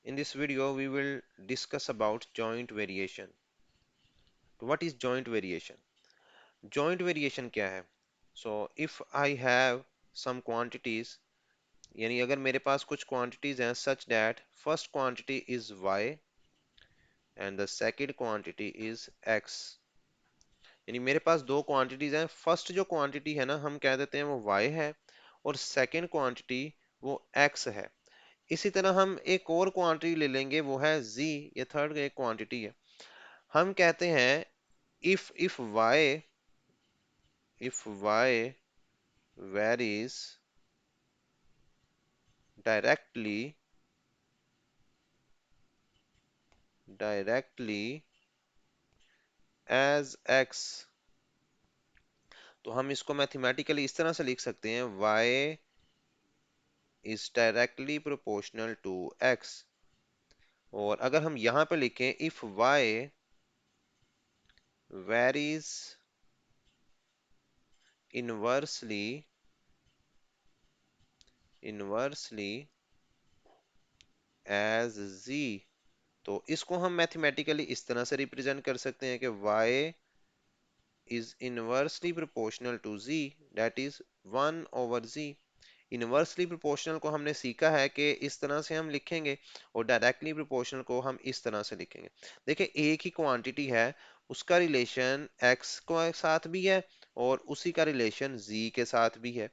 In this video, we will discuss about joint variation. What is joint variation? Joint variation क्या है? So, if I have some quantities, यानी अगर मेरे पास कुछ quantities हैं such that first quantity is y and the second quantity is x. यानी मेरे पास दो quantities हैं. First जो quantity है ना हम कह देते हैं वो y है और second quantity वो x है. इसी तरह हम एक और क्वांटिटी ले लेंगे वो है z. ये थर्ड एक क्वांटिटी है. हम कहते हैं if y varies directly as x, तो हम इसको मैथमेटिकली इस तरह से लिख सकते हैं y is directly proportional to x. और अगर हम यहां पे लिखें if y varies inversely as z, तो इसको हम मैथमेटिकली इस तरह से रिप्रेजेंट कर सकते हैं कि y is inversely proportional to z, that is 1 over z. Inversely proportional को हमने सीखा है कि इस तरह से हम लिखेंगे और डायरेक्टली प्रोपोर्शनल को हम इस तरह से लिखेंगे. देखिए एक ही क्वांटिटी है, उसका रिलेशन x के साथ भी है और उसी का रिलेशन z के साथ भी है.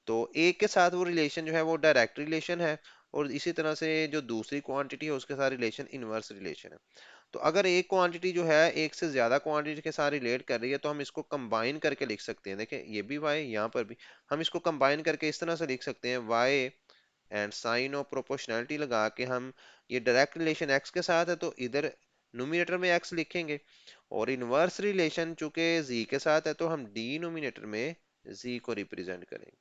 तो एक के साथ वो रिलेशन जो है वो डायरेक्ट रिलेशन है और इसी तरह से जो दूसरी क्वांटिटी है उसके साथ रिलेशन इनवर्स रिलेशन है. तो अगर एक क्वांटिटी जो है एक से ज्यादा क्वांटिटी के साथ रिलेट कर रही है तो हम इसको कंबाइन करके लिख सकते हैं. देखें ये भी y, यहाँ पर भी हम इसको कंबाइन करके इस तरह से लिख सकते हैं y and sign of proportionality लगा के हम ये डायरेक्ट रिलेशन x के साथ है तो इधर न्यूमरेटर में x लिखेंगे और इनवर्स रिलेशन चूंकि z के साथ है तो हम डिनोमिनेटर में z को रिप्रेजेंट करेंगे.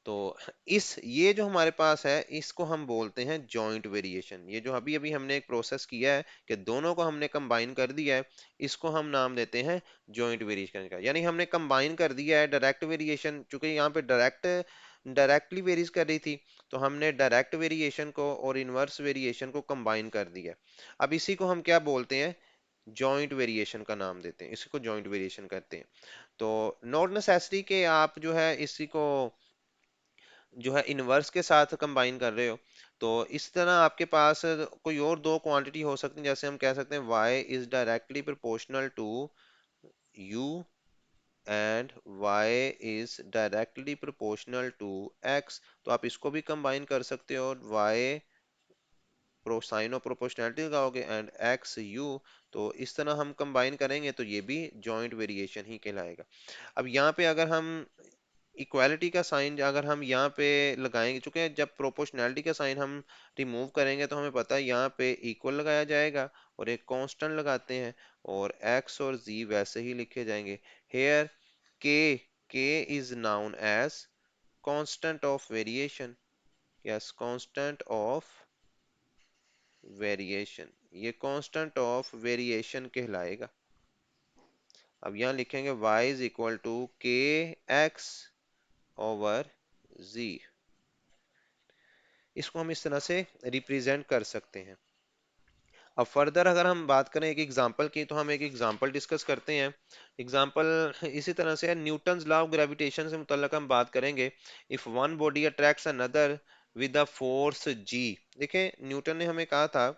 तो इस ये जो हमारे पास है इसको हम बोलते हैं जॉइंट वेरिएशन. ये जो अभी अभी हमने एक प्रोसेस किया है कि दोनों को हमने कंबाइन कर दिया है, इसको हम नाम देते हैं जॉइंट वेरिएशन का. यानी हमने कंबाइन कर दिया है डायरेक्ट वेरिएशन, चूंकि यहाँ पे डायरेक्टली वेरीज कर रही थी तो हमने डायरेक्ट वेरिएशन को और इनवर्स वेरिएशन को कंबाइन कर दिया. अब इसी को हम क्या बोलते हैं, जॉइंट वेरिएशन का नाम देते हैं, इसी को जॉइंट वेरिएशन कहते हैं. तो नॉट नेसेसरी के आप जो है इसी को जो है इनवर्स के साथ कंबाइन कर रहे हो. तो इस तरह आपके पास कोई और दो क्वांटिटी हो सकती हैं, जैसे हम कह सकते हैं y is directly proportional to u and y is directly proportional to x. तो आप इसको भी कंबाइन कर सकते हो और y pro sign of proportionality लगाओगे एंड x u. तो इस तरह हम कंबाइन करेंगे तो ये भी जॉइंट वेरिएशन ही कहलाएगा. अब यहाँ पे अगर हम इक्वालिटी का साइन अगर हम यहाँ पे लगाएंगे, चूंकि जब प्रोपोर्शनैलिटी का साइन हम रिमूव करेंगे तो हमें पता है यहाँ पे इक्वल लगाया जाएगा और एक कांस्टेंट लगाते हैं और x और z वैसे ही लिखे जाएंगे. Here k is known as constant of variation. Yes, constant of variation, ये कांस्टेंट ऑफ वेरिएशन कहलाएगा. अब यहाँ लिखेंगे y is equal to k x over z. इसको हम इस तरह से रिप्रेजेंट कर सकते हैं. अब फर्दर अगर हम बात करें एक एग्जांपल की तो हम एक एग्जांपल डिस्कस करते हैं. एग्जांपल इसी तरह से है, न्यूटन्स लॉ ऑफ ग्रेविटेशन से मुतल्लिक हम बात करेंगे. If one body attracts another with the force g. देखें न्यूटन ने हमें कहा था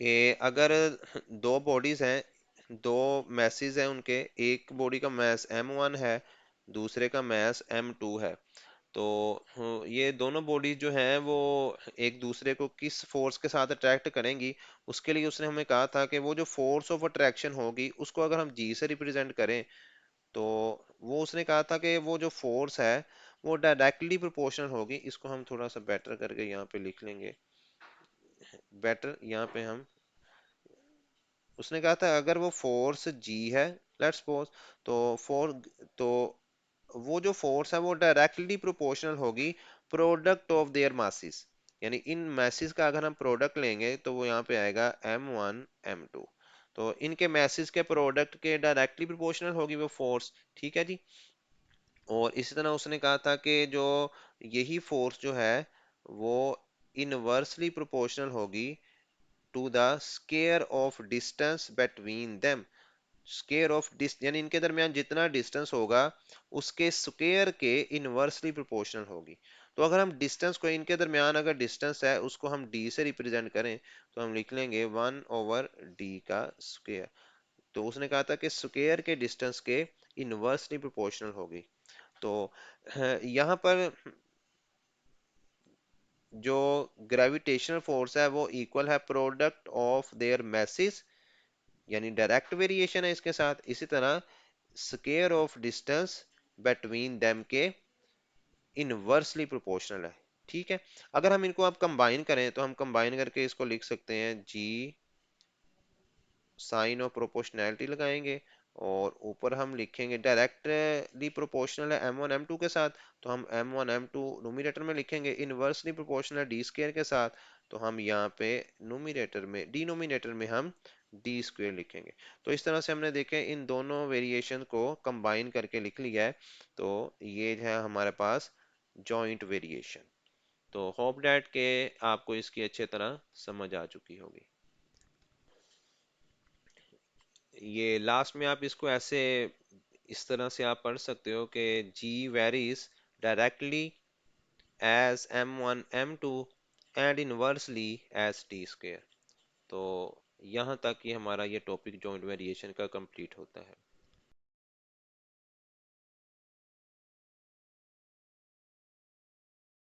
कि अगर दो बॉडीज हैं, दो मैसेज हैं उनके, एक बॉडी का मैस m1 है, दूसरे का मैस m2 है. तो ये दोनों बॉडीज जो हैं वो एक दूसरे को किस फोर्स के साथ अट्रैक्ट करेंगी, उसके लिए उसने हमें कहा था कि वो जो फोर्स ऑफ अट्रैक्शन होगी उसको अगर हम जी से रिप्रेजेंट करें तो वो उसने कहा था कि वो जो फोर्स है वो डायरेक्टली प्रोपोर्शनल होगी. इसको हम थोड़ा सा बेटर करके यहाँ पे लिख लेंगे. बेटर यहाँ पे हम उसने कहा था अगर वो फोर्स जी है, लेट्स सपोज, तो फोर तो वो जो फोर्स है वो डायरेक्टली प्रोपोर्शनल होगी प्रोडक्ट ऑफ देयर मासेस. यानी इन मैसेज का अगर हम प्रोडक्ट लेंगे तो वो यहाँ पे आएगा m1 m2. तो इनके मैसेज के प्रोडक्ट के डायरेक्टली प्रोपोर्शनल होगी वो फोर्स. ठीक है जी. और इसी तरह उसने कहा था कि जो यही फोर्स जो है वो इनवर्सली प्रोपोर्शनल होगी to the square of distance between them. Square of dis यानी इनके दरमियान जितना डिस्टेंस होगा उसके स्केयर के इनवर्सली प्रोपोर्शनल होगी। तो अगर हम डिस्टेंस को इनके दरमियान अगर डिस्टेंस है उसको हम डी से रिप्रेजेंट करें तो हम लिख लेंगे 1/d का स्क्वायर। तो उसने कहा था कि स्क्वायर के डिस्टेंस के इनवर्सली प्रोपोर्शनल होगी। तो यहाँ पर जो ग्रेविटेशनल फोर्स है वो इक्वल है प्रोडक्ट ऑफ देयर मैसेज, यानी डायरेक्ट वेरिएशन है इसके साथ। इसी तरह square of distance between them के इनवर्सली प्रोपोर्शनल है। ठीक है, अगर हम इनको अब कंबाइन करें तो हम कंबाइन करके इसको लिख सकते हैं जी साइन ऑफ प्रोपोर्शनैलिटी लगाएंगे और ऊपर हम लिखेंगे डायरेक्टली प्रोपोर्शनल है m1 m2 के साथ, तो हम m1 m2 नोमिनेटर में लिखेंगे। इनवर्सली प्रोपोर्शनल है डी स्क्वायर के साथ, तो हम यहाँ पे नोमिनेटर में डिनोमिनेटर में हम डी स्क्वायर लिखेंगे। तो इस तरह से हमने देखे इन दोनों वेरिएशन को कंबाइन करके लिख लिया है। तो ये है हमारे पास जॉइंट वेरिएशन। तो होप डैट के आपको इसकी अच्छे तरह समझ आ चुकी होगी। ये लास्ट में आप इसको ऐसे इस तरह से आप पढ़ सकते हो कि g varies directly as m1 m2 and inversely as t square। तो यहाँ तक ही हमारा ये टॉपिक जॉइंट वेरिएशन का कंप्लीट होता है।